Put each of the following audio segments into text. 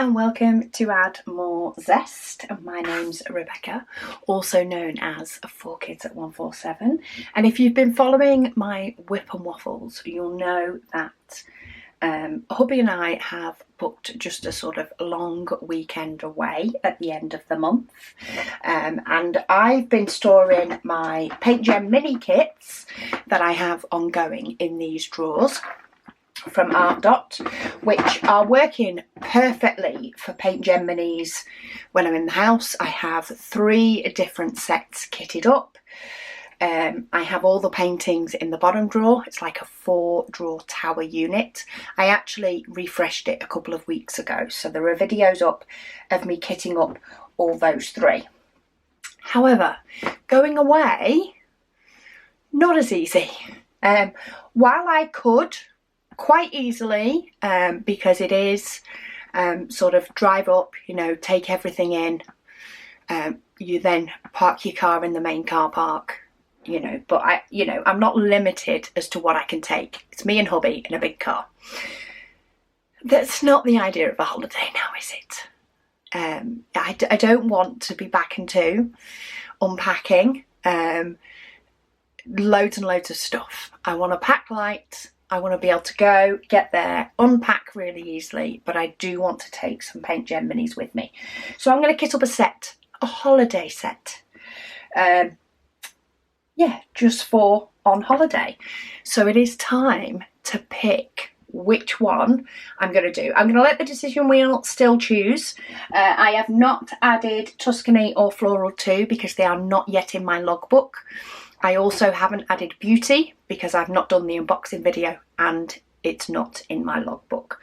and welcome to Add More Zest. My name's Rebecca, also known as 4Kids at 147, and if you've been following my Whip and Waffles, you'll know that hubby and I have booked just a sort of long weekend away at the end of the month, and I've been storing my PaintGem mini kits that I have ongoing in these drawers from Art Dot, which are working perfectly for PaintGem minis when I'm in the house. I have 3 different sets kitted up. I have all the paintings in the bottom drawer. It's like a 4-drawer tower unit. I actually refreshed it a couple of weeks ago, so there are videos up of me kitting up all those 3. However, going away, not as easy. While I could quite easily, because it is sort of drive up, you know, take everything in, you then park your car in the main car park, you know, but I'm not limited as to what I can take. It's me and hubby in a big car. That's not the idea of a holiday now, is it? I don't want to be back into unpacking loads and loads of stuff. I want to pack light. I want to be able to go, get there, unpack really easily, but I do want to take some PaintGem minis with me. So I'm going to kit up a set, a holiday set. Yeah, just for on holiday. So it is time to pick which one I'm going to do. I'm going to let the decision wheel still choose. I have not added Tuscany or Floral 2 because they are not yet in my logbook. I also haven't added Beauty because I've not done the unboxing video and it's not in my logbook.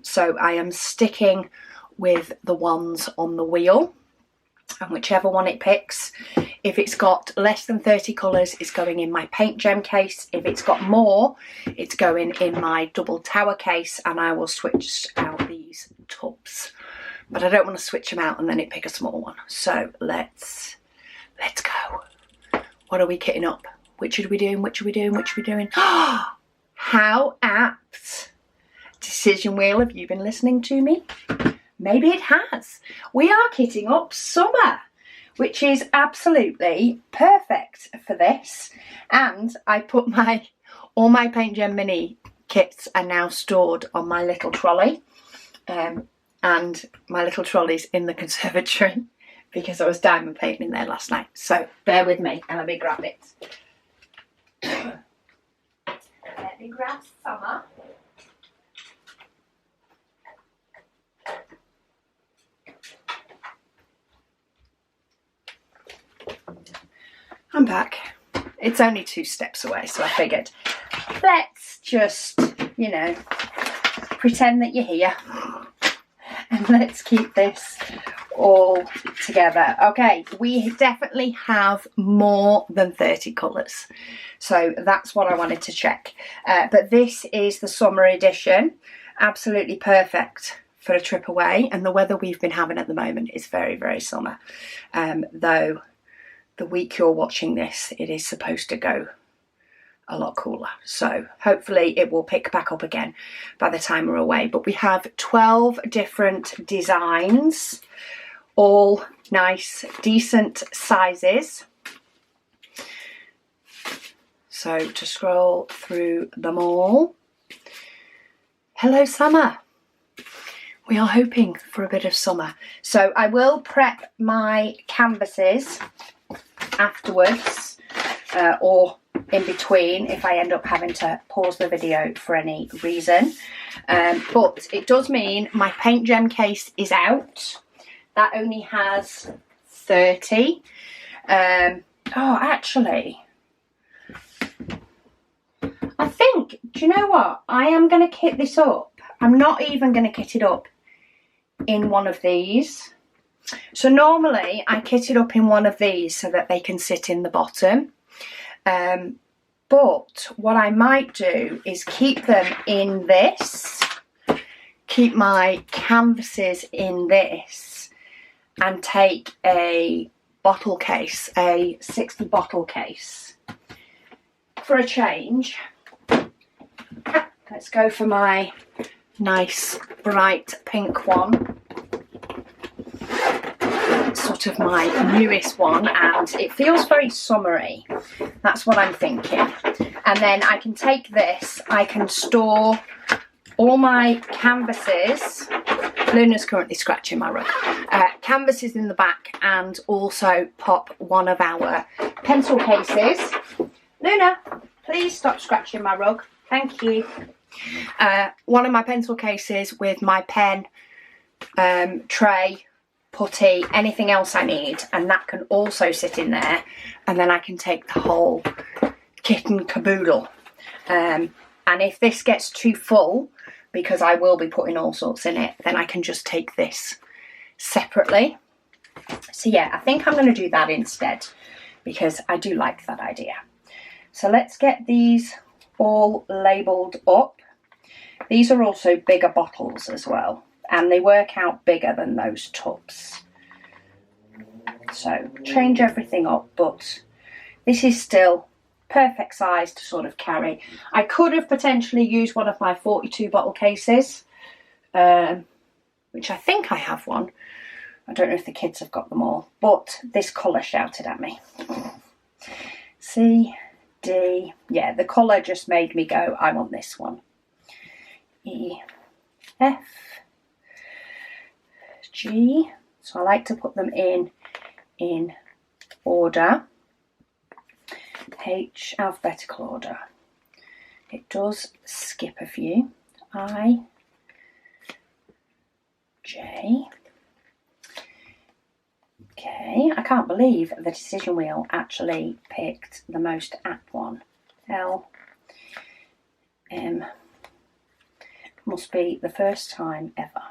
So I am sticking with the ones on the wheel, and whichever one it picks, if it's got less than 30 colours, it's going in my PaintGem case. If it's got more, it's going in my double tower case, and I will switch out these tubs. But I don't want to switch them out and then it pick a small one. So let's go. What are we kitting up? Which are we doing? Which are we doing? Which are we doing? How apt. Decision wheel, have you been listening to me? Maybe it has. We are kitting up summer, which is absolutely perfect for this. And I put all my PaintGem mini kits are now stored on my little trolley. And my little trolley's in the conservatory, because I was diamond painting in there last night. So bear with me and let me grab it. Let me grab summer. I'm back. It's only 2 steps away, so I figured let's just, you know, pretend that you're here and let's keep this all together. Okay, we definitely have more than 30 colours, so that's what I wanted to check. But this is the summer edition, absolutely perfect for a trip away, and the weather we've been having at the moment is very, very summer, though the week you're watching this, it is supposed to go a lot cooler, so hopefully it will pick back up again by the time we're away. But we have 12 different designs, all nice, decent sizes. So to scroll through them all. Hello summer. We are hoping for a bit of summer. So I will prep my canvases afterwards, or in between if I end up having to pause the video for any reason. But it does mean my PaintGem case is out. That only has 30. Oh, actually, I think, do you know what? I am going to kit this up. I'm not even going to kit it up in one of these. So normally I kit it up in one of these so that they can sit in the bottom. But what I might do is keep them in this, keep my canvases in this, and take a bottle case, a 60 bottle case for a change. Let's go for my nice bright pink one. Sort of my newest one, and it feels very summery. That's what I'm thinking. And then I can take this, I can store all my canvases. Luna's currently scratching my rug. Canvases in the back, and also pop one of our pencil cases. Luna, please stop scratching my rug. Thank you. One of my pencil cases with my pen, tray, putty, anything else I need, and that can also sit in there, and then I can take the whole kit and caboodle. And if this gets too full, because I will be putting all sorts in it, then I can just take this separately. So yeah, I think I'm going to do that instead, because I do like that idea. So let's get these all labelled up. These are also bigger bottles as well, and they work out bigger than those tubs. So change everything up, but this is still perfect size to sort of carry. I could have potentially used one of my 42 bottle cases, which I think I have one. I don't know if the kids have got them all, but this colour shouted at me. C, D, yeah, the colour just made me go, I want this one. E, F, G, so I like to put them in order. H, alphabetical order. It does skip a few. I, J, K. I can't believe the decision wheel actually picked the most apt one. L, M. Must be the first time ever.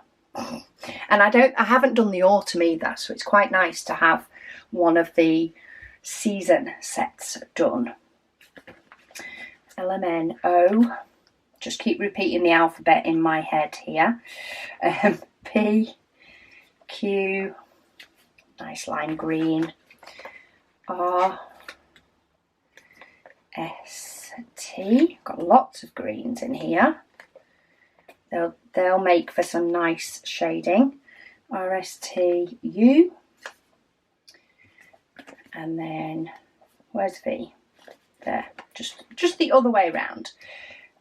And I haven't done the autumn either, so it's quite nice to have one of the season sets done. LMNO, just keep repeating the alphabet in my head here. P, Q, nice lime green. R, S, T, got lots of greens in here. They'll make for some nice shading. R, S, T, U. And then, where's V? There, just the other way around.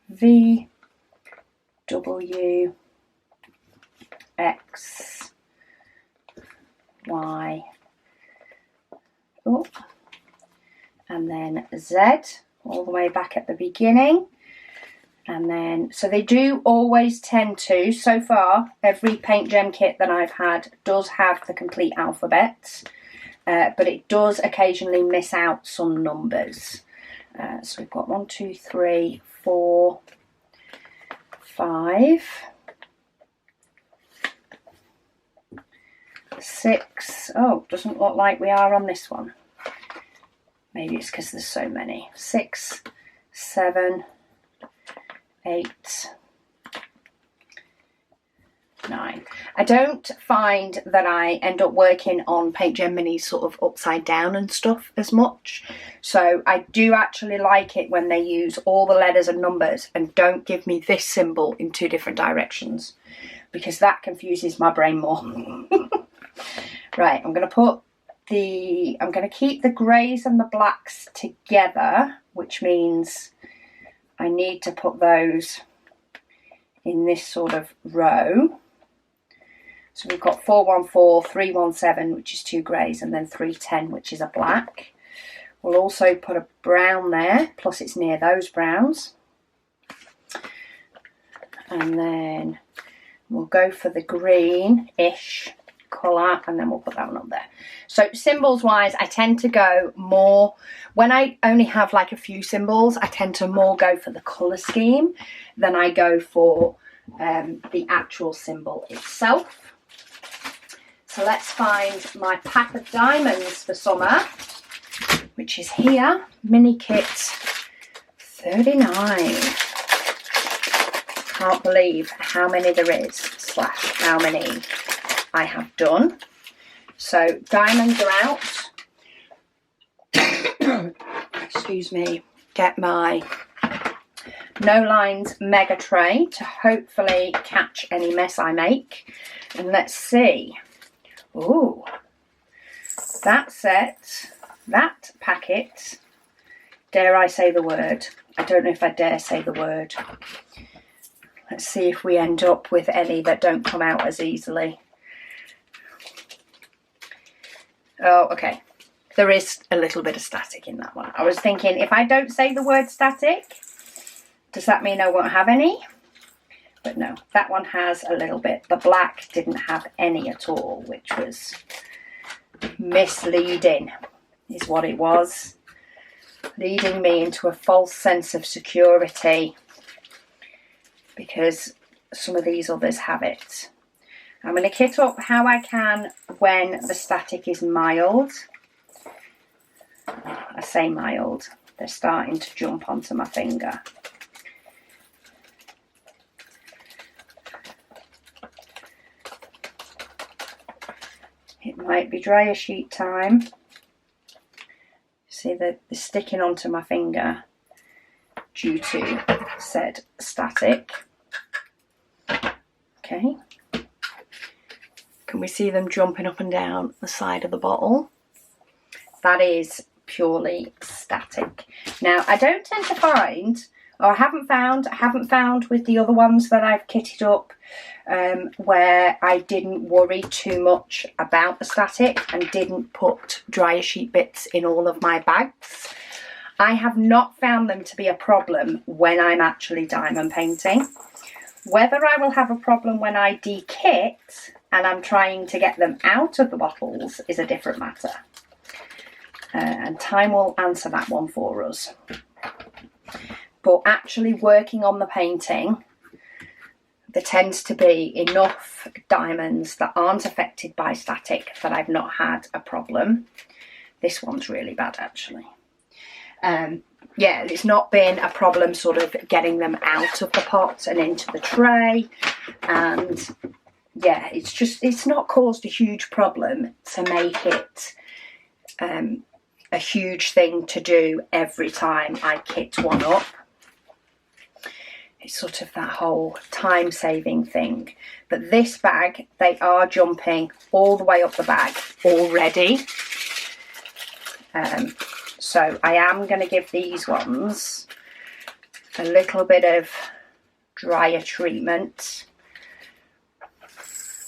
V, W, X, Y, oh, and then Z, all the way back at the beginning. And then, so they do always tend to, so far, every PaintGem kit that I've had does have the complete alphabet. But it does occasionally miss out some numbers. So we've got 1, 2, 3, 4, 5, 6. Oh, doesn't look like we are on this one. Maybe it's because there's so many. 6, 7, 8, 9. I don't find that I end up working on PaintGem Minis sort of upside down and stuff as much. So I do actually like it when they use all the letters and numbers and don't give me this symbol in 2 different directions, because that confuses my brain more. Right, I'm going to keep the greys and the blacks together, which means I need to put those in this sort of row. So we've got 414, 317, which is 2 greys, and then 310, which is a black. We'll also put a brown there, plus it's near those browns. And then we'll go for the green-ish colour, and then we'll put that one up there. So symbols-wise, I tend to go more, when I only have like a few symbols, I tend to more go for the colour scheme than I go for the actual symbol itself. So let's find my pack of diamonds for summer, which is here, mini kit 39. Can't believe how many there is, / how many I have done. So diamonds are out. Excuse me, get my No Lines mega tray to hopefully catch any mess I make. And let's see. Ooh, that set, that packet, dare I say the word? I don't know if I dare say the word. Let's see if we end up with any that don't come out as easily. Oh, okay. There is a little bit of static in that one. I was thinking, if I don't say the word static, does that mean I won't have any? But no, that one has a little bit. The black didn't have any at all, which was misleading, is what it was. Leading me into a false sense of security, because some of these others have it. I'm going to kit up how I can when the static is mild. I say mild, they're starting to jump onto my finger. It might be dryer sheet time. See, they're sticking onto my finger due to said static. Okay. Can we see them jumping up and down the side of the bottle? That is purely static. Now, I don't tend to find, or I haven't found with the other ones that I've kitted up, where I didn't worry too much about the static and didn't put dryer sheet bits in all of my bags. I have not found them to be a problem when I'm actually diamond painting. Whether I will have a problem when I de-kit and I'm trying to get them out of the bottles is a different matter. And time will answer that one for us. But actually working on the painting, there tends to be enough diamonds that aren't affected by static that I've not had a problem. This one's really bad, actually. Yeah, it's not been a problem sort of getting them out of the pot and into the tray. And yeah, it's not caused a huge problem to make it a huge thing to do every time I kit one up. It's sort of that whole time saving thing. But this bag, they are jumping all the way up the bag already. So I am going to give these ones a little bit of dryer treatment,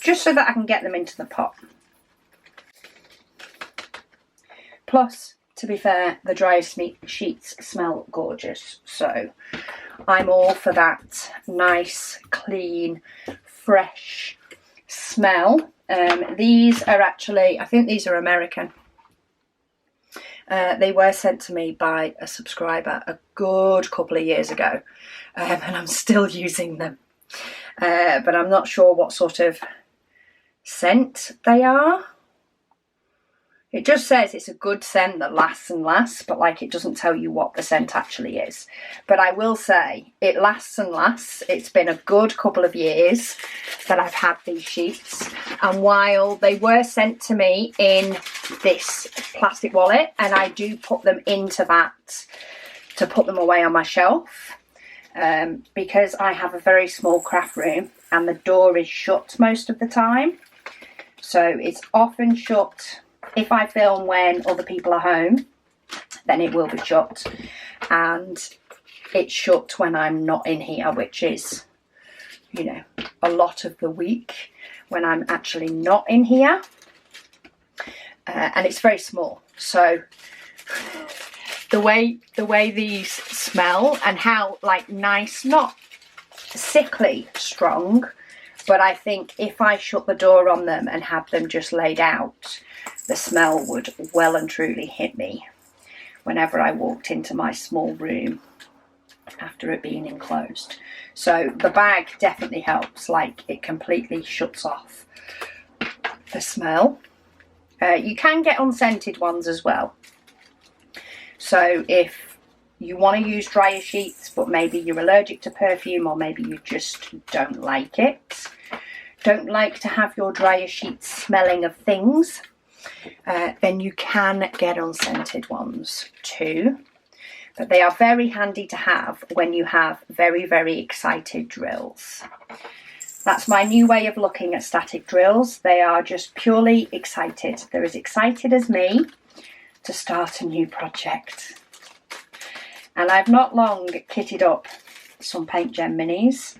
just so that I can get them into the pot. Plus, to be fair, the dryer sheets smell gorgeous, so I'm all for that nice, clean, fresh smell. These are actually, I think these are American. They were sent to me by a subscriber a good couple of years ago, and I'm still using them. But I'm not sure what sort of scent they are. It just says it's a good scent that lasts and lasts, but like it doesn't tell you what the scent actually is. But I will say it lasts and lasts. It's been a good couple of years that I've had these sheets. And while they were sent to me in this plastic wallet, and I do put them into that to put them away on my shelf, because I have a very small craft room and the door is shut most of the time. So it's often shut. If I film when other people are home, then it will be shut. And it's shut when I'm not in here, which is, you know, a lot of the week when I'm actually not in here. And it's very small. So the way these smell and how like nice, not sickly strong, but I think if I shut the door on them and had them just laid out, the smell would well and truly hit me whenever I walked into my small room after it being enclosed. So the bag definitely helps, like it completely shuts off the smell. You can get unscented ones as well. So if you want to use dryer sheets, but maybe you're allergic to perfume, or maybe you just don't like it, don't like to have your dryer sheets smelling of things, then you can get unscented ones too. but they are very handy to have when you have very, very excited drills. That's my new way of looking at static drills. They are just purely excited. They're as excited as me to start a new project. And I've not long kitted up some PaintGem minis,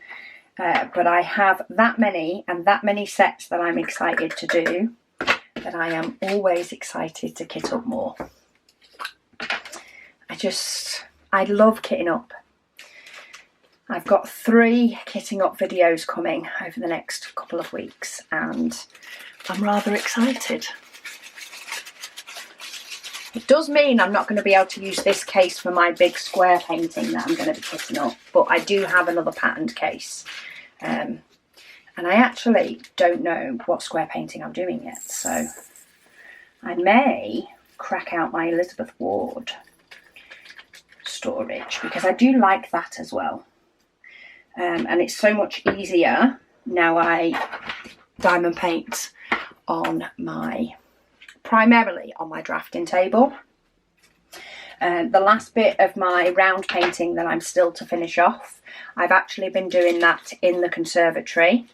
but I have that many and that many sets that I'm excited to do that I am always excited to kit up more. I love kitting up. I've got 3 kitting up videos coming over the next couple of weeks and I'm rather excited. It does mean I'm not going to be able to use this case for my big square painting that I'm going to be kitting up, but I do have another patterned case. And I actually don't know what square painting I'm doing yet, so I may crack out my Elizabeth Ward storage because I do like that as well. And it's so much easier now I diamond paint on primarily on my drafting table. The last bit of my round painting that I'm still to finish off, I've actually been doing that in the conservatory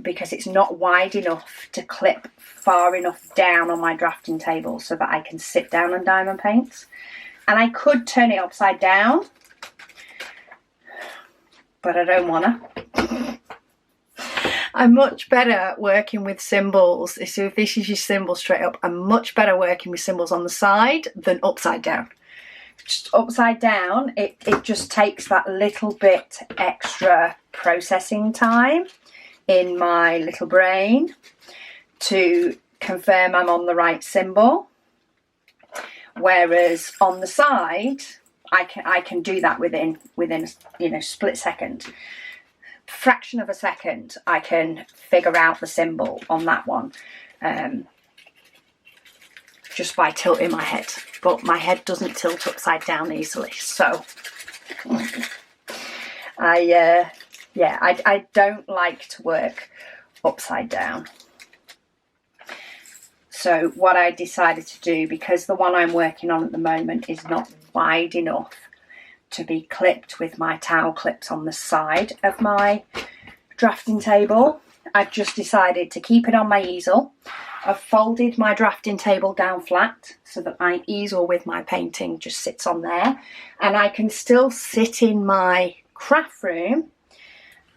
because it's not wide enough to clip far enough down on my drafting table so that I can sit down and diamond paint. And I could turn it upside down, but I don't wanna. I'm much better working with symbols. So if this is your symbol straight up, I'm much better working with symbols on the side than upside down. Just upside down, it just takes that little bit extra processing time in my little brain to confirm I'm on the right symbol. Whereas on the side, I can do that within split second, fraction of a second. I can figure out the symbol on that one just by tilting my head. But my head doesn't tilt upside down easily, so I don't like to work upside down. So what I decided to do, because the one I'm working on at the moment is not wide enough to be clipped with my towel clips on the side of my drafting table, I've just decided to keep it on my easel. I've folded my drafting table down flat so that my easel with my painting just sits on there, and I can still sit in my craft room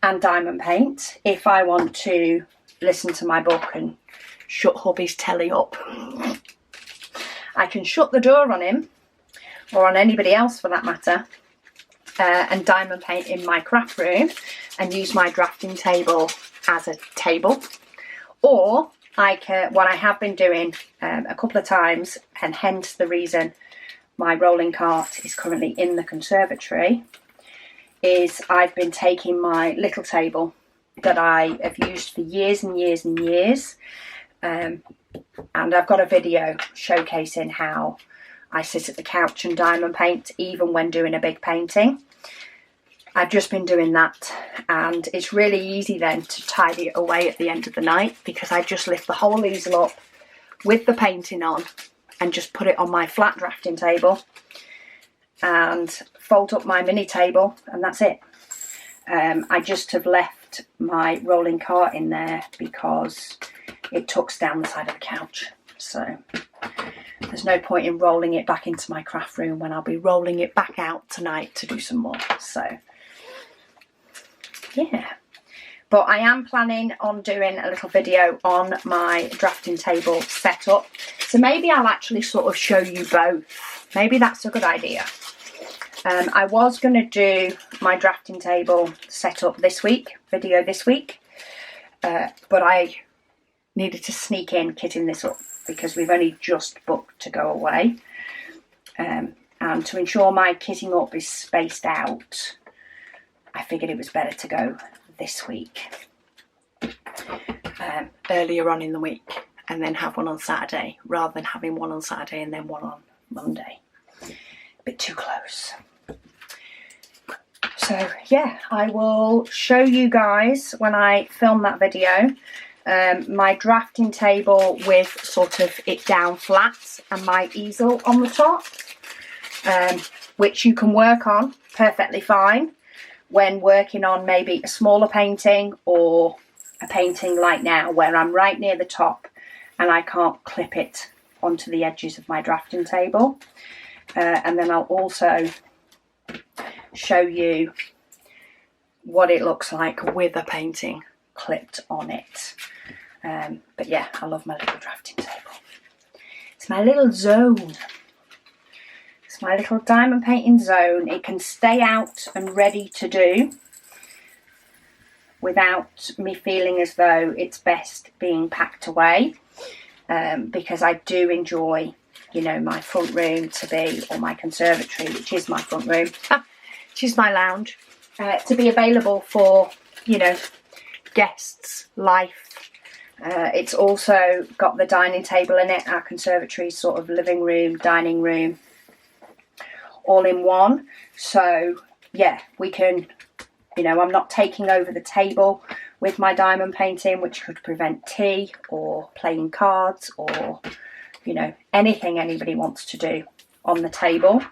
and diamond paint if I want to listen to my book and shut hubby's telly up. I can shut the door on him, or on anybody else for that matter, and diamond paint in my craft room and use my drafting table as a table. Or what I have been doing a couple of times, and hence the reason my rolling cart is currently in the conservatory, is I've been taking my little table that I have used for years and years and years, and I've got a video showcasing how I sit at the couch and diamond paint even when doing a big painting. I've just been doing that, and it's really easy then to tidy it away at the end of the night because I just lift the whole easel up with the painting on and just put it on my flat drafting table and fold up my mini table, and that's it. I just have left my rolling cart in there because it tucks down the side of the couch, so there's no point in rolling it back into my craft room when I'll be rolling it back out tonight to do some more. So yeah, but I am planning on doing a little video on my drafting table setup, so maybe I'll actually sort of show you both. Maybe that's a good idea. I was going to do my drafting table setup video this week, but I needed to sneak in kitting this up because we've only just booked to go away, and to ensure my kitting up is spaced out, I figured it was better to go this week, earlier on in the week, and then have one on Saturday rather than having one on Saturday and then one on Monday. A bit too close. So yeah, I will show you guys when I film that video my drafting table with sort of it down flat and my easel on the top. which you can work on perfectly fine when working on maybe a smaller painting or a painting like now where I'm right near the top and I can't clip it onto the edges of my drafting table. And then I'll also show you what it looks like with a painting clipped on it. But yeah, I love my little drafting table. It's my little zone. It's my little diamond painting zone. It can stay out and ready to do without me feeling as though it's best being packed away, because I do enjoy, you know, my front room to be, or my conservatory, which is my front room, which is my lounge, to be available for, you know, guests, life. It's also got the dining table in it, our conservatory sort of living room, dining room, all in one. So yeah, we can, you know, I'm not taking over the table with my diamond painting, which could prevent tea or playing cards or, you know, anything anybody wants to do on the table.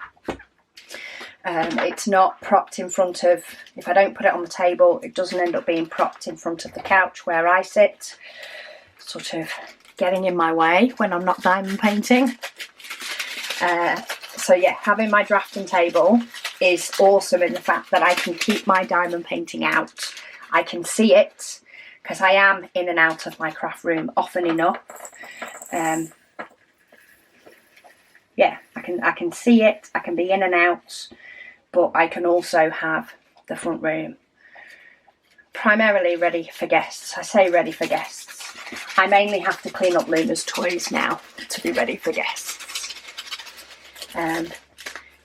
It's not propped in front of, if I don't put it on the table, it doesn't end up being propped in front of the couch where I sit, sort of getting in my way when I'm not diamond painting. So yeah, having my drafting table is awesome in the fact that I can keep my diamond painting out. I can see it because I am in and out of my craft room often enough. Yeah, I can see it, I can be in and out, but I can also have the front room primarily ready for guests. I say ready for guests. I mainly have to clean up Luna's toys now to be ready for guests.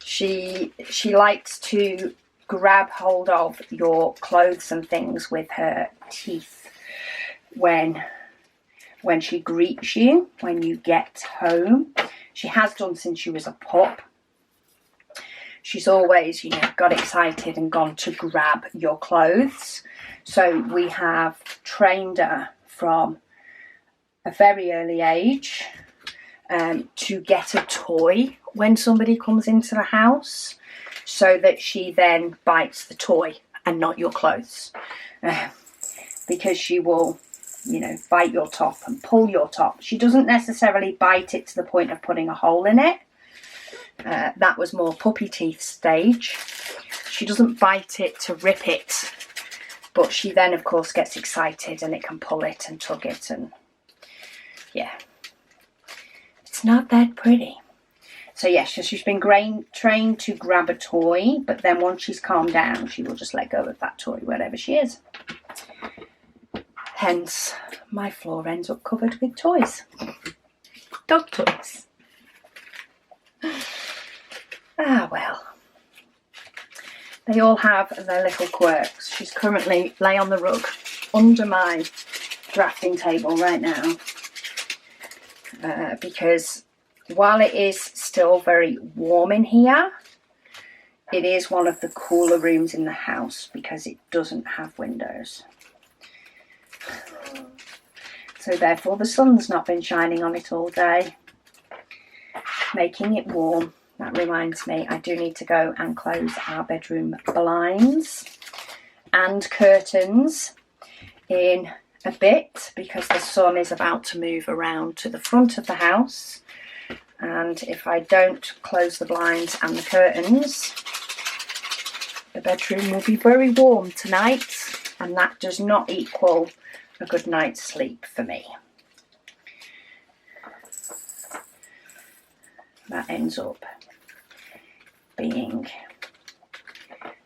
She likes to grab hold of your clothes and things with her teeth when she greets you when you get home. She has done since she was a pup. She's always, you know, got excited and gone to grab your clothes. So we have trained her from a very early age to get a toy when somebody comes into the house, so that she then bites the toy and not your clothes, because she will, you know, bite your top and pull your top. She doesn't necessarily bite it to the point of putting a hole in it. That was more puppy teeth stage. She doesn't bite it to rip it, but she then of course gets excited and it can pull it and tug it, and yeah, it's not that pretty. So yes, she's been trained to grab a toy, but then once she's calmed down, she will just let go of that toy wherever she is. Hence, my floor ends up covered with toys. Dog toys. Ah, well. They all have their little quirks. She's currently lay on the rug under my drafting table right now, because while it is still very warm in here, it is one of the cooler rooms in the house because it doesn't have windows. So therefore the sun's not been shining on it all day, making it warm. That reminds me, I do need to go and close our bedroom blinds and curtains in a bit because the sun is about to move around to the front of the house. And if I don't close the blinds and the curtains, the bedroom will be very warm tonight, and that does not equal a good night's sleep for me. That ends up being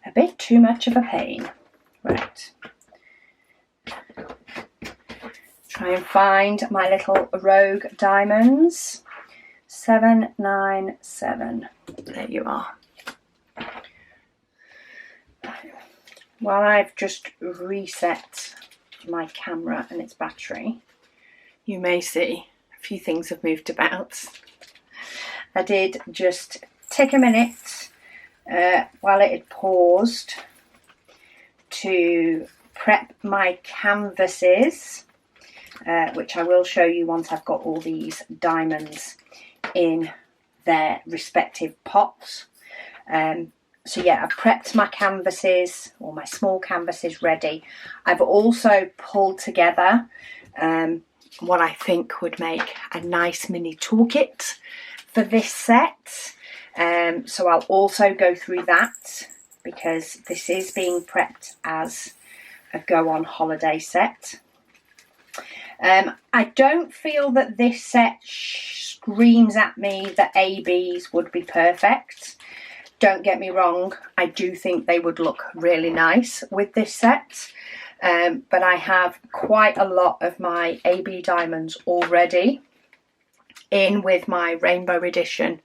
a bit too much of a pain. Right. Try and find my little rogue diamonds. 797. There you are. While I've just reset my camera and its battery, you may see a few things have moved about. I did just take a minute while it had paused to prep my canvases, which I will show you once I've got all these diamonds in their respective pots. So yeah, I've prepped my canvases, or my small canvases, ready. I've also pulled together what I think would make a nice mini toolkit for this set. So I'll also go through that, because this is being prepped as a go on holiday set. I don't feel that this set screams at me that ABs would be perfect. Don't get me wrong, I do think they would look really nice with this set. But I have quite a lot of my AB diamonds already in with my Rainbow Edition,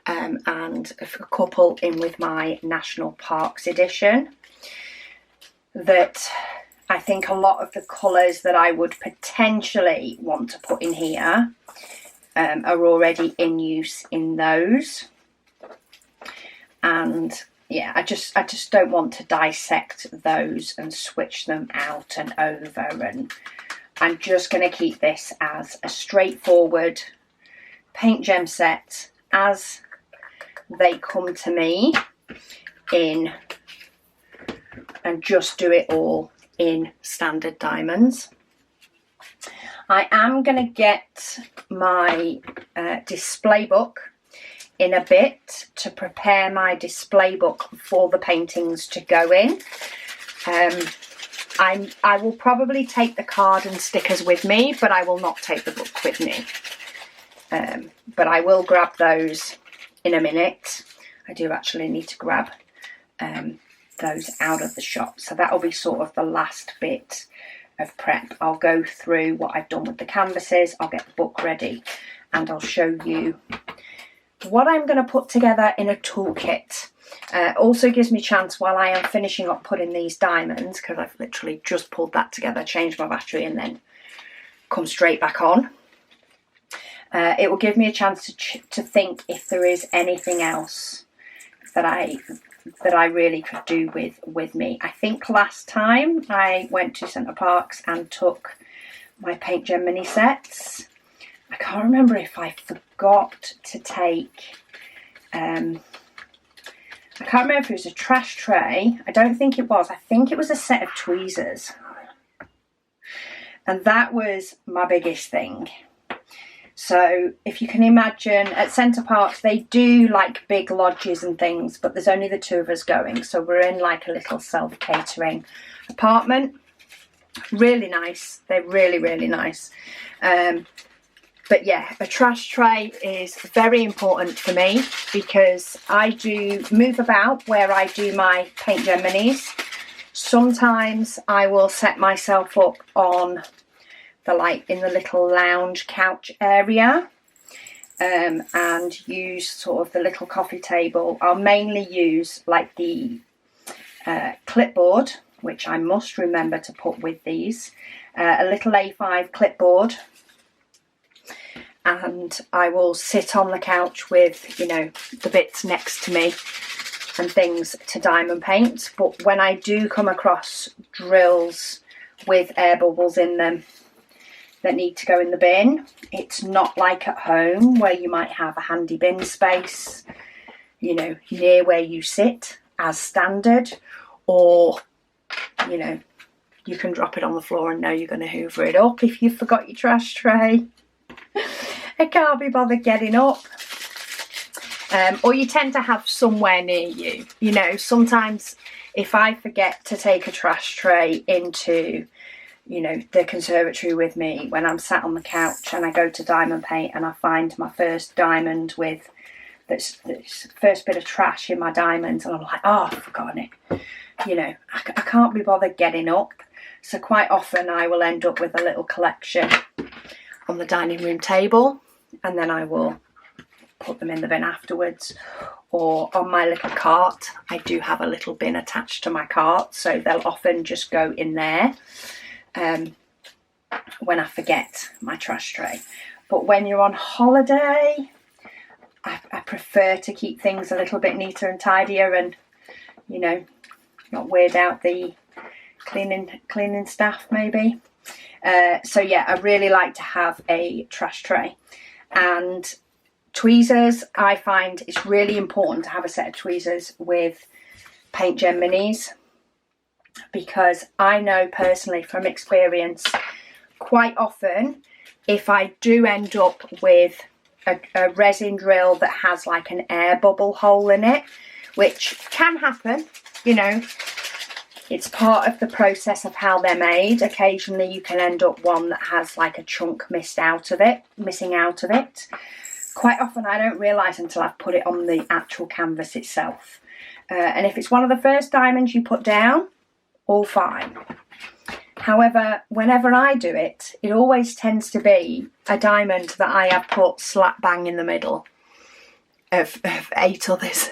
and a couple in with my National Parks Edition, that I think a lot of the colours that I would potentially want to put in here are already in use in those. And yeah, I just don't want to dissect those and switch them out and over, and I'm just going to keep this as a straightforward PaintGem set as they come to me in, and just do it all in standard diamonds. I am going to get my display book in a bit to prepare my display book for the paintings to go in. I will probably take the card and stickers with me, but I will not take the book with me. But I will grab those in a minute. I do actually need to grab those out of the shop, so that'll be sort of the last bit of prep. I'll go through what I've done with the canvases, I'll get the book ready, and I'll show you what I'm going to put together in a toolkit. Also gives me a chance, while I am finishing up putting these diamonds, because I've literally just pulled that together, changed my battery and then come straight back on. It will give me a chance to think if there is anything else that I really could do with me. I think last time I went to Centre Parks and took my PaintGem mini sets. I can't remember if I forgot to take, I can't remember if it was a trash tray. I don't think it was. I think it was a set of tweezers. And that was my biggest thing. So if you can imagine, at Centre Parks they do like big lodges and things, but there's only the two of us going. So we're in like a little self-catering apartment. Really nice. They're really, really nice. But yeah, a trash tray is very important for me, because I do move about where I do my PaintGem minis. Sometimes I will set myself up on in the little lounge couch area, and use sort of the little coffee table. I'll mainly use like the clipboard, which I must remember to put with these, a little A5 clipboard. And I will sit on the couch with, you know, the bits next to me and things to diamond paint. But when I do come across drills with air bubbles in them that need to go in the bin, it's not like at home where you might have a handy bin space, you know, near where you sit as standard, or, you know, you can drop it on the floor and know you're going to hoover it up if you forgot your trash tray. I can't be bothered getting up. Or you tend to have somewhere near you. You know, sometimes if I forget to take a trash tray into, you know, the conservatory with me when I'm sat on the couch and I go to diamond paint and I find my first diamond with this first bit of trash in my diamonds, and I'm like, oh, I've forgotten it. You know, I can't be bothered getting up. So quite often I will end up with a little collection on the dining room table, and then I will put them in the bin afterwards. Or on my little cart, I do have a little bin attached to my cart, so they'll often just go in there when I forget my trash tray. But when you're on holiday, I prefer to keep things a little bit neater and tidier, and, you know, not weird out the cleaning staff maybe. So yeah, I really like to have a trash tray. And Tweezers, I find it's really important to have a set of tweezers with PaintGem minis, because I know personally from experience, quite often if I do end up with a resin drill that has like an air bubble hole in it, which can happen, you know, it's part of the process of how they're made. Occasionally you can end up one that has like a chunk missing out of it. Quite often I don't realise until I've put it on the actual canvas itself. And if it's one of the first diamonds you put down, all fine. However, whenever I do it, it always tends to be a diamond that I have put slap bang in the middle of 8 others.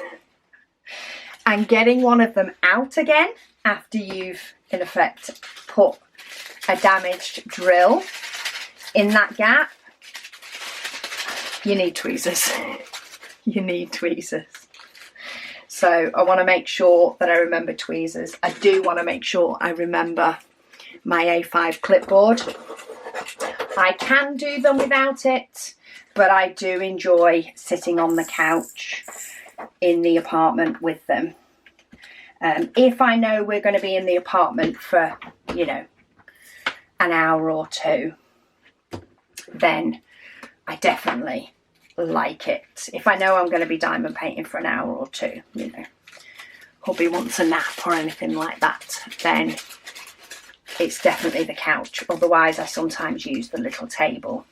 And getting one of them out again after you've, in effect, put a damaged drill in that gap, you need tweezers. You need tweezers. So I want to make sure that I remember tweezers. I do want to make sure I remember my A5 clipboard. I can do them without it, but I do enjoy sitting on the couch in the apartment with them. If I know we're going to be in the apartment for, you know, an hour or two, then I definitely like it. If I know I'm going to be diamond painting for an hour or two, you know, hubby wants a nap or anything like that, then it's definitely the couch. Otherwise I sometimes use the little table.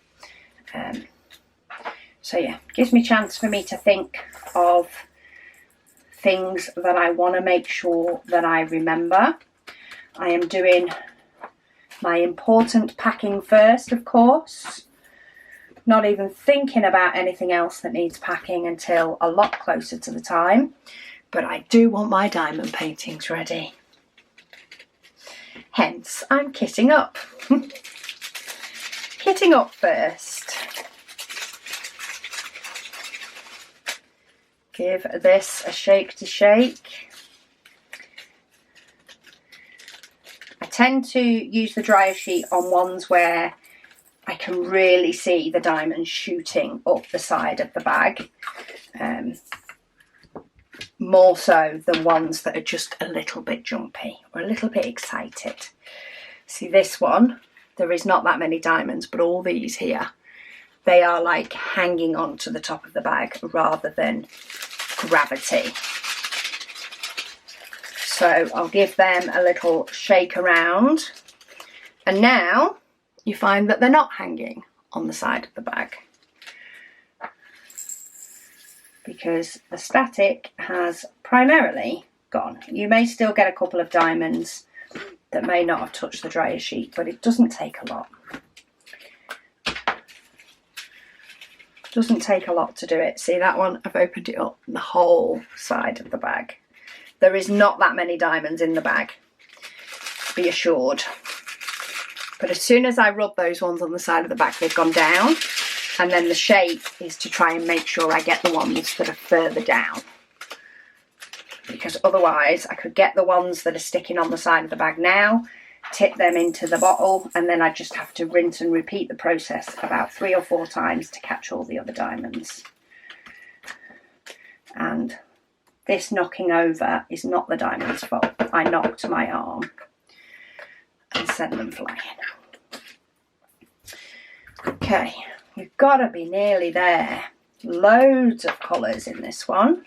So yeah, gives me a chance for me to think of things that I want to make sure that I remember. I am doing my important packing first, of course. Not even thinking about anything else that needs packing until a lot closer to the time. But I do want my diamond paintings ready. Hence, I'm kitting up. Kitting up first. Give this a shake to shake. I tend to use the dryer sheet on ones where I can really see the diamonds shooting up the side of the bag. More so than ones that are just a little bit jumpy or a little bit excited. See this one, there is not that many diamonds, but all these here, they are like hanging on to the top of the bag rather than gravity. So I'll give them a little shake around. And now you find that they're not hanging on the side of the bag, because the static has primarily gone. You may still get a couple of diamonds that may not have touched the dryer sheet, but it doesn't take a lot. Doesn't take a lot to do it. See that one? I've opened it up, the whole side of the bag. There is not that many diamonds in the bag, be assured. But as soon as I rub those ones on the side of the back, they've gone down. And then the shake is to try and make sure I get the ones that are further down. Because otherwise I could get the ones that are sticking on the side of the bag now, tip them into the bottle, and then I just have to rinse and repeat the process about 3 or 4 times to catch all the other diamonds. And this knocking over is not the diamond's fault. I knocked my arm and sent them flying. Okay, we've got to be nearly there. Loads of colours in this one.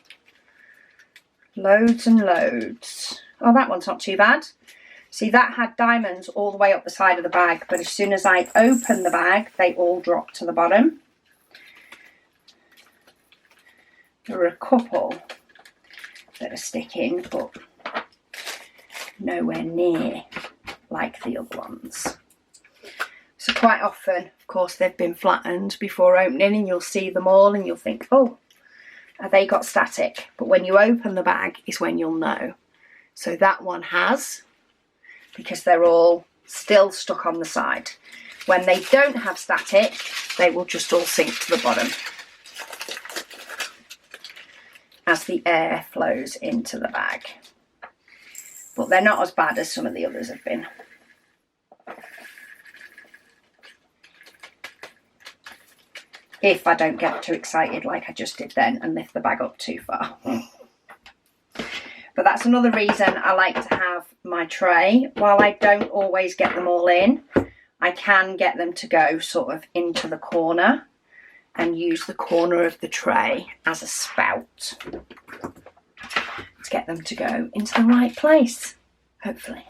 Loads and loads. Oh, that one's not too bad. See, that had diamonds all the way up the side of the bag, but as soon as I open the bag, they all drop to the bottom. There are a couple that are sticking, but nowhere near like the other ones. So quite often, of course, they've been flattened before opening and you'll see them all and you'll think, oh, have they got static? But when you open the bag is when you'll know. So that one has, because they're all still stuck on the side. When they don't have static, they will just all sink to the bottom as the air flows into the bag. But they're not as bad as some of the others have been. if I don't get too excited like I just did then and lift the bag up too far. But that's another reason I like to have my tray. While I don't always get them all in, I can get them to go sort of into the corner and use the corner of the tray as a spout to get them to go into the right place, hopefully.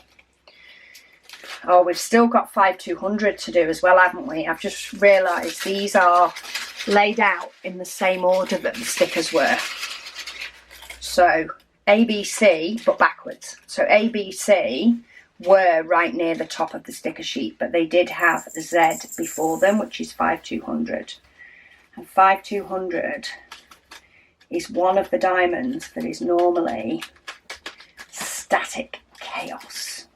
Oh, we've still got 5200 to do as well, haven't we? I've just realised these are laid out in the same order that the stickers were. So ABC, but backwards. So ABC were right near the top of the sticker sheet, but they did have Z before them, which is 5200. And 5200 is one of the diamonds that is normally static chaos.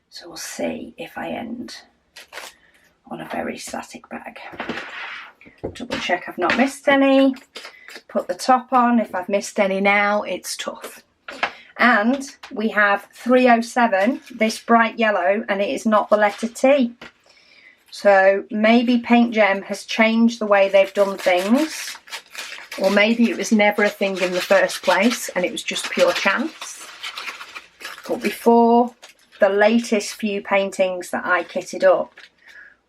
So we'll see if I end on a very static bag. Double check I've not missed any. Put the top on. If I've missed any now, it's tough. And we have 307, this bright yellow, and it is not the letter T. So maybe PaintGem has changed the way they've done things, or maybe it was never a thing in the first place and it was just pure chance. But before the latest few paintings that I kitted up,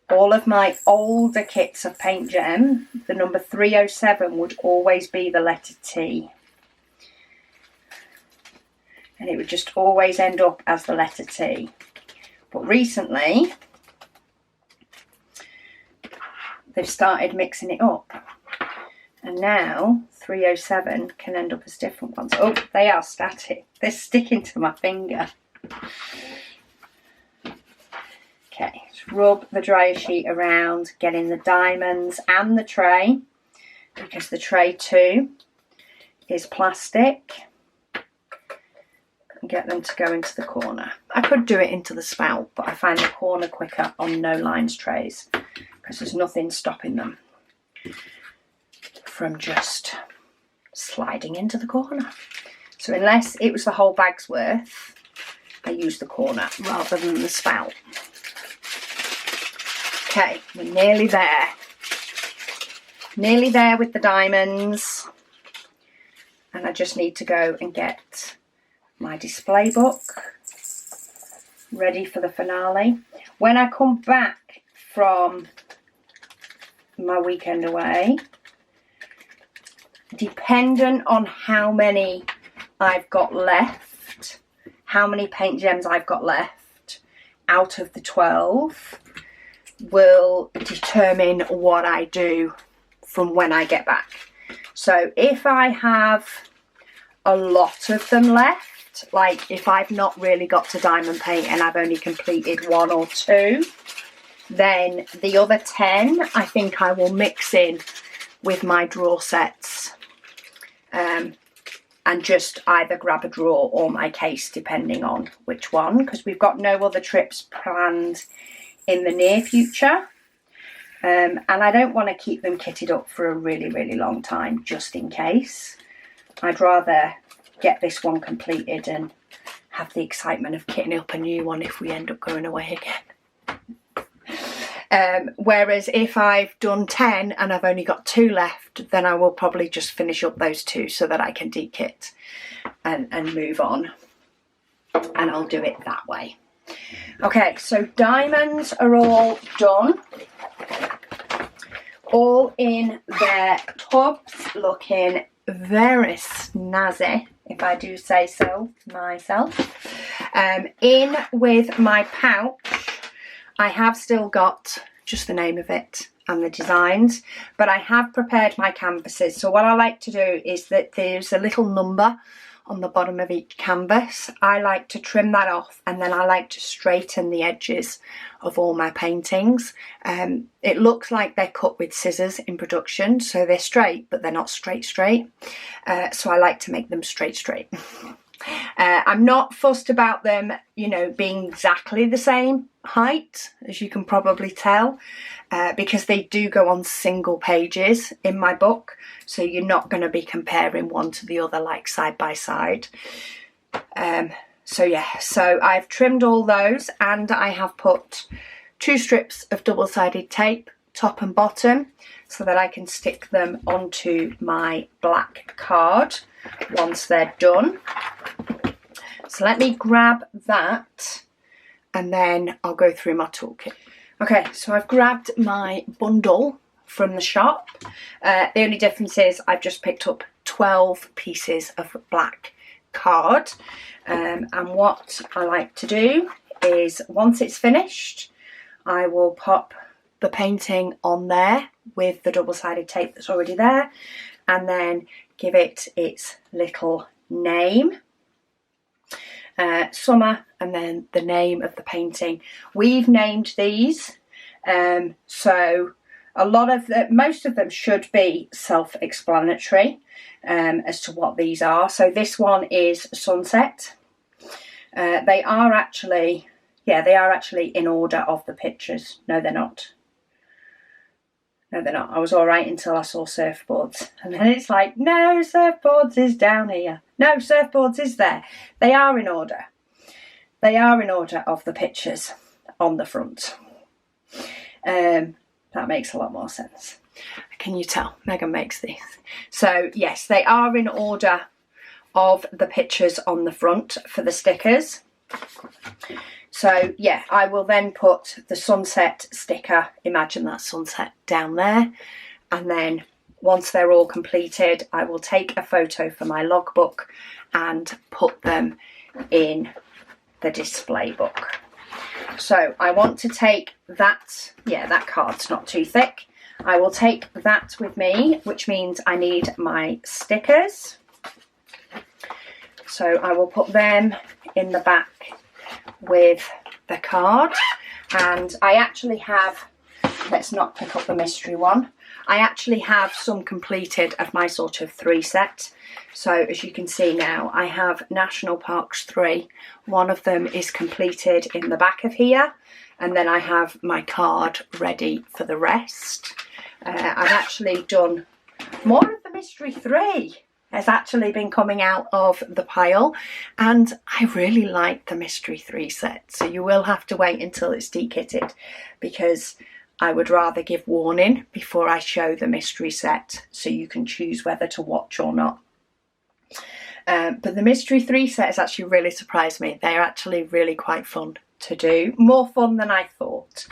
all of my older kits of PaintGem, the number 307 would always be the letter T. And it would just always end up as the letter T. But recently, they've started mixing it up. And now 307 can end up as different ones. Oh, they are static. They're sticking to my finger. Okay, just rub the dryer sheet around, getting the diamonds and the tray, because the tray too is plastic. And get them to go into the corner. I could do it into the spout, but I find the corner quicker on no lines trays because there's nothing stopping them from just sliding into the corner. So unless it was the whole bag's worth, I use the corner rather than the spout. Okay, we're nearly there. Nearly there with the diamonds. And I just need to go and get my display book ready for the finale. When I come back from my weekend away, dependent on how many I've got left, how many PaintGems I've got left out of the 12, will determine what I do from when I get back. So if I have a lot of them left, like if I've not really got to diamond paint and I've only completed 1 or 2, then the other 10 I think I will mix in with my draw sets and just either grab a draw or my case depending on which one, because we've got no other trips planned in the near future, and I don't want to keep them kitted up for a really, really long time just in case. I'd rather get this one completed and have the excitement of kitting up a new one if we end up going away again. Whereas if I've done 10 and I've only got 2 left, then I will probably just finish up those 2 so that I can dekit and move on, and I'll do it that way. Okay, so diamonds are all done, all in their tubs, looking very snazzy, if I do say so myself. In with my pouch, I have still got just the name of it and the designs, but I have prepared my canvases. So what I like to do is that there's a little number on the bottom of each canvas. I like to trim that off, and then I like to straighten the edges of all my paintings. It looks like they're cut with scissors in production, so they're straight, but they're not straight. So I like to make them straight. I'm not fussed about them, you know, being exactly the same height, as you can probably tell, because they do go on single pages in my book, so you're not going to be comparing one to the other like side by side. So yeah, so I've trimmed all those, and I have put 2 strips of double-sided tape top and bottom so that I can stick them onto my black card once they're done. So let me grab that and then I'll go through my toolkit. Okay, so I've grabbed my bundle from the shop. The only difference is I've just picked up 12 pieces of black card, and what I like to do is once it's finished I will pop the painting on there with the double-sided tape that's already there and then give it its little name, Summer, and then the name of the painting. We've named these, so most of them should be self-explanatory as to what these are. So this one is Sunset. They are actually in order of the pictures. No, they're not. No, they're not. I was all right until I saw surfboards. And then it's like, no, surfboards is down here. No, surfboards is there. They are in order. They are in order of the pictures on the front. That makes a lot more sense. Can you tell? Megan makes these. So yes, they are in order of the pictures on the front for the stickers. So yeah, I will then put the sunset sticker, imagine that sunset, down there. And then once they're all completed, I will take a photo for my logbook and put them in the display book. So I want to take that, that card's not too thick. I will take that with me, which means I need my stickers. So I will put them in the back with the card. And I actually have, let's not pick up the mystery one. I actually have some completed of my sort of 3 set. So as you can see now, I have National Parks 3. One of them is completed in the back of here. And then I have my card ready for the rest. I've actually done more of the mystery 3. Has actually been coming out of the pile, and I really like the mystery 3 set, so you will have to wait until it's dekitted because I would rather give warning before I show the mystery set so you can choose whether to watch or not. But the mystery 3 set has actually really surprised me. They're actually really quite fun to do, more fun than I thought.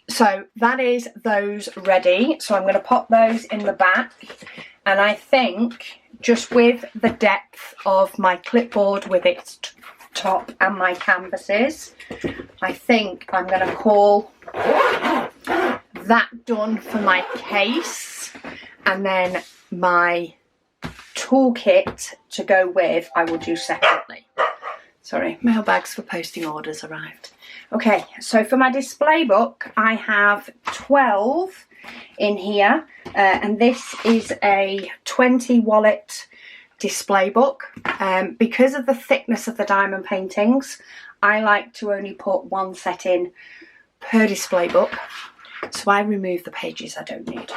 So that is those ready, so I'm going to pop those in the back. And I think just with the depth of my clipboard with its top and my canvases, I think I'm going to call that done for my case. And then my toolkit to go with, I will do separately. Sorry, mailbags for posting orders arrived. Okay, so for my display book, I have 12 in here, and this is a 20 wallet display book. Because of the thickness of the diamond paintings, I like to only put 1 set in per display book, so I remove the pages I don't need.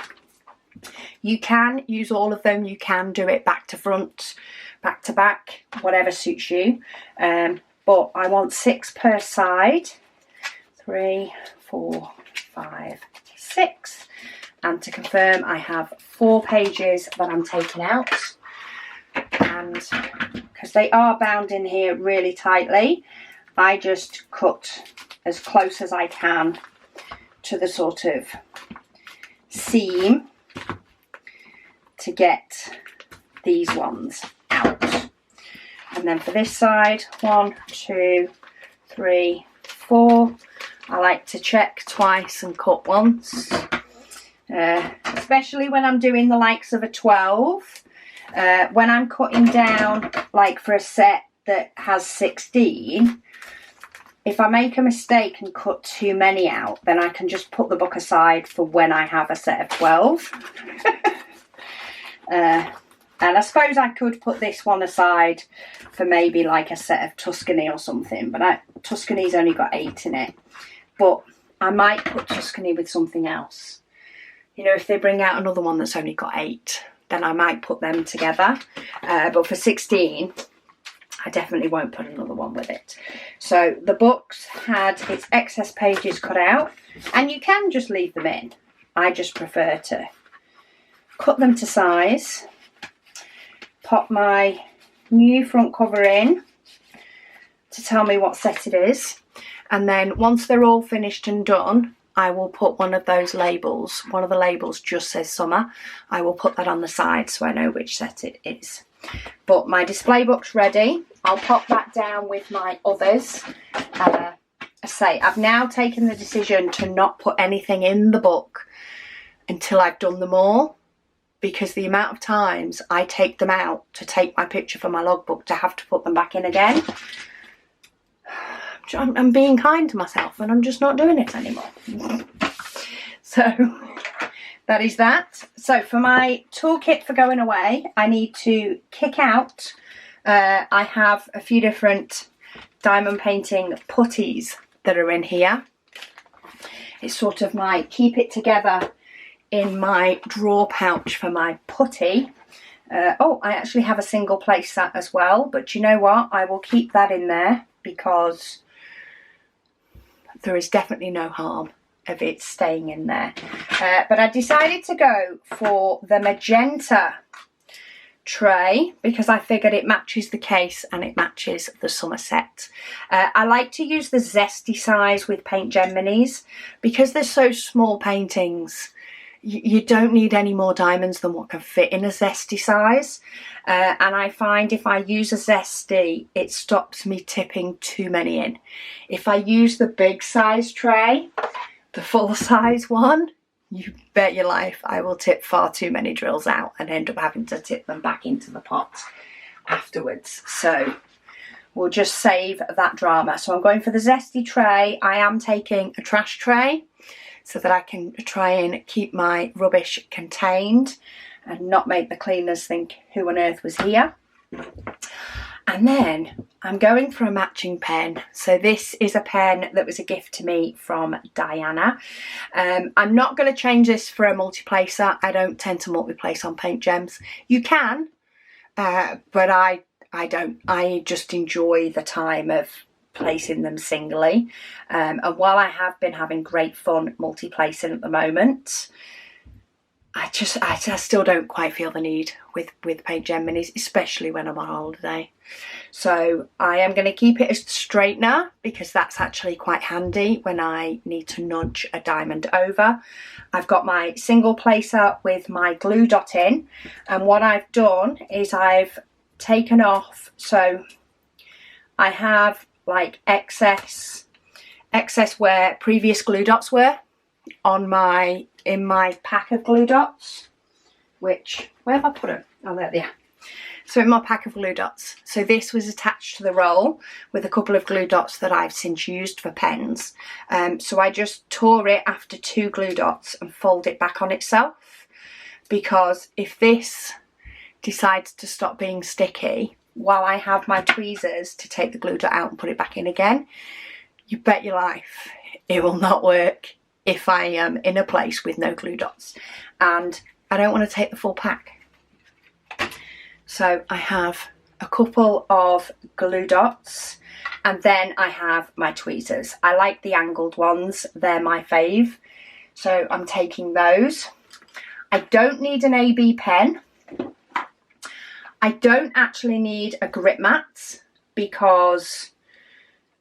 You can use all of them, you can do it back to front, back to back, whatever suits you, but I want 6 per side. 3, 4, 5, 6, and to confirm I have 4 pages that I'm taking out, and because they are bound in here really tightly, I just cut as close as I can to the sort of seam to get these ones out. And then for this side, 1, 2, 3, 4. I like to check twice and cut once, especially when I'm doing the likes of a 12. When I'm cutting down, like for a set that has 16, if I make a mistake and cut too many out, then I can just put the book aside for when I have a set of 12. And I suppose I could put this one aside for maybe like a set of Tuscany or something, but Tuscany's only got 8 in it. But I might put Tuscany with something else. You know, if they bring out another one that's only got 8, then I might put them together. But for 16, I definitely won't put another one with it. So the book's had its excess pages cut out, and you can just leave them in. I just prefer to cut them to size, pop my new front cover in to tell me what set it is, and then once they're all finished and done, I will put one of those labels. One of the labels just says summer. I will put that on the side so I know which set it is. But my display book's ready. I'll pop that down with my others. I say, I've now taken the decision to not put anything in the book until I've done them all, because the amount of times I take them out to take my picture for my logbook to have to put them back in again, I'm being kind to myself, and I'm just not doing it anymore. So that is that. So for my toolkit for going away, I need to kick out. I have a few different diamond painting putties that are in here. It's sort of my keep it together in my drawer pouch for my putty. Oh, I actually have a single place set as well, but you know what? I will keep that in there because there is definitely no harm of it staying in there. But I decided to go for the magenta tray because I figured it matches the case and it matches the summer set. I like to use the zesty size with PaintGem minis because they're so small paintings. You don't need any more diamonds than what can fit in a zesty size. And I find if I use a zesty, it stops me tipping too many in. If I use the big size tray, the full size one, you bet your life I will tip far too many drills out and end up having to tip them back into the pot afterwards. So we'll just save that drama. So I'm going for the zesty tray. I am taking a trash tray so that I can try and keep my rubbish contained and not make the cleaners think who on earth was here. And then I'm going for a matching pen. So this is a pen that was a gift to me from Diana. I'm not going to change this for a multi-placer. I don't tend to multi-place on PaintGems. You can, but I don't. I just enjoy the time of placing them singly. And while I have been having great fun multi-placing at the moment, I still don't quite feel the need with PaintGem minis, especially when I'm on holiday. So I am going to keep it as a straightener because that's actually quite handy when I need to nudge a diamond over. I've got my single placer with my glue dot in, and what I've done is I've taken off, so I have like excess where previous glue dots were on in my pack of glue dots, which, where have I put them? Oh, there they are. So in my pack of glue dots. So this was attached to the roll with a couple of glue dots that I've since used for pens. So I just tore it after 2 glue dots and fold it back on itself, because if this decides to stop being sticky while I have my tweezers to take the glue dot out and put it back in again, you bet your life it will not work if I am in a place with no glue dots. And I don't want to take the full pack. So I have a couple of glue dots and then I have my tweezers. I like the angled ones, they're my fave. So I'm taking those. I don't need an AB pen. I don't actually need a grip mat because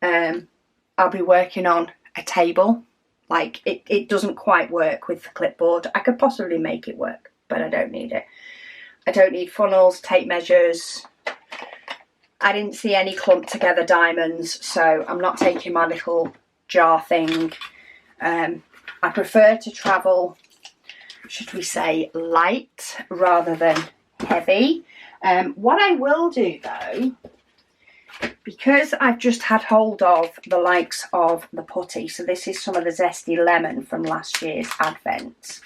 I'll be working on a table. Like it doesn't quite work with the clipboard. I could possibly make it work, but I don't need it. I don't need funnels, tape measures. I didn't see any clumped together diamonds, so I'm not taking my little jar thing. I prefer to travel, should we say, light rather than heavy. What I will do though, because I've just had hold of the likes of the putty, so this is some of the zesty lemon from last year's advent.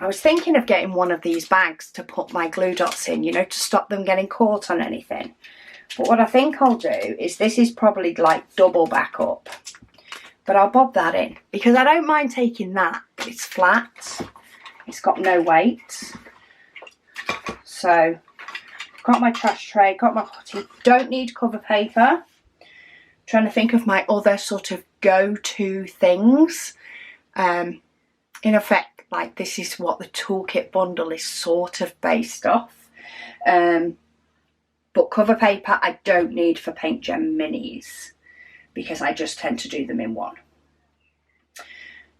I was thinking of getting one of these bags to put my glue dots in, you know, to stop them getting caught on anything. But what I think I'll do is, this is probably like double back up, but I'll bob that in because I don't mind taking that. It's flat, it's got no weight. So got my trash tray, got my putty, don't need cover paper. trying to think of my other sort of go-to things. In effect, like, this is what the toolkit bundle is sort of based off. But cover paper I don't need for PaintGem minis, because I just tend to do them in one.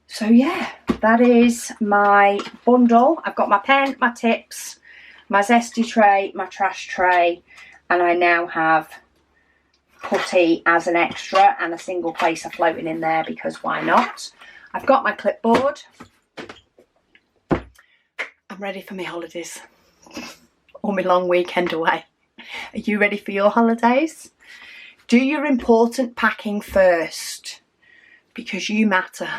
So yeah, that is my bundle. I've got my pen, my tips, my zesty tray, my trash tray, and I now have putty as an extra and a single placer floating in there, because why not? I've got my clipboard. I'm ready for my holidays or my long weekend away. Are you ready for your holidays? Do your important packing first, because you matter.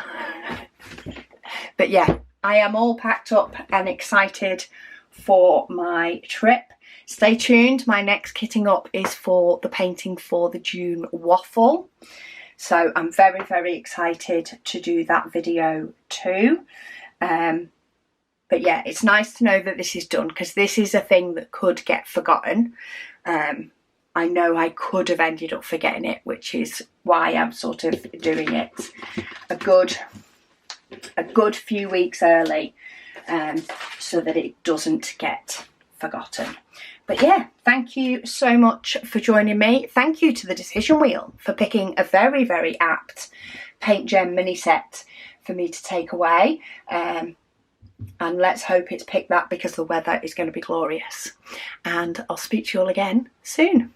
But yeah, I am all packed up and excited for my trip. Stay tuned. My next kitting up is for the painting for the June waffle. So I'm very, very excited to do that video too. But yeah, it's nice to know that this is done, because this is a thing that could get forgotten. I know I could have ended up forgetting it, which is why I'm sort of doing it a good few weeks early, so that it doesn't get forgotten. But yeah, thank you so much for joining me. Thank you to the Decision Wheel for picking a very, very apt PaintGem mini set for me to take away. And let's hope it's picked that, because the weather is going to be glorious. And I'll speak to you all again soon.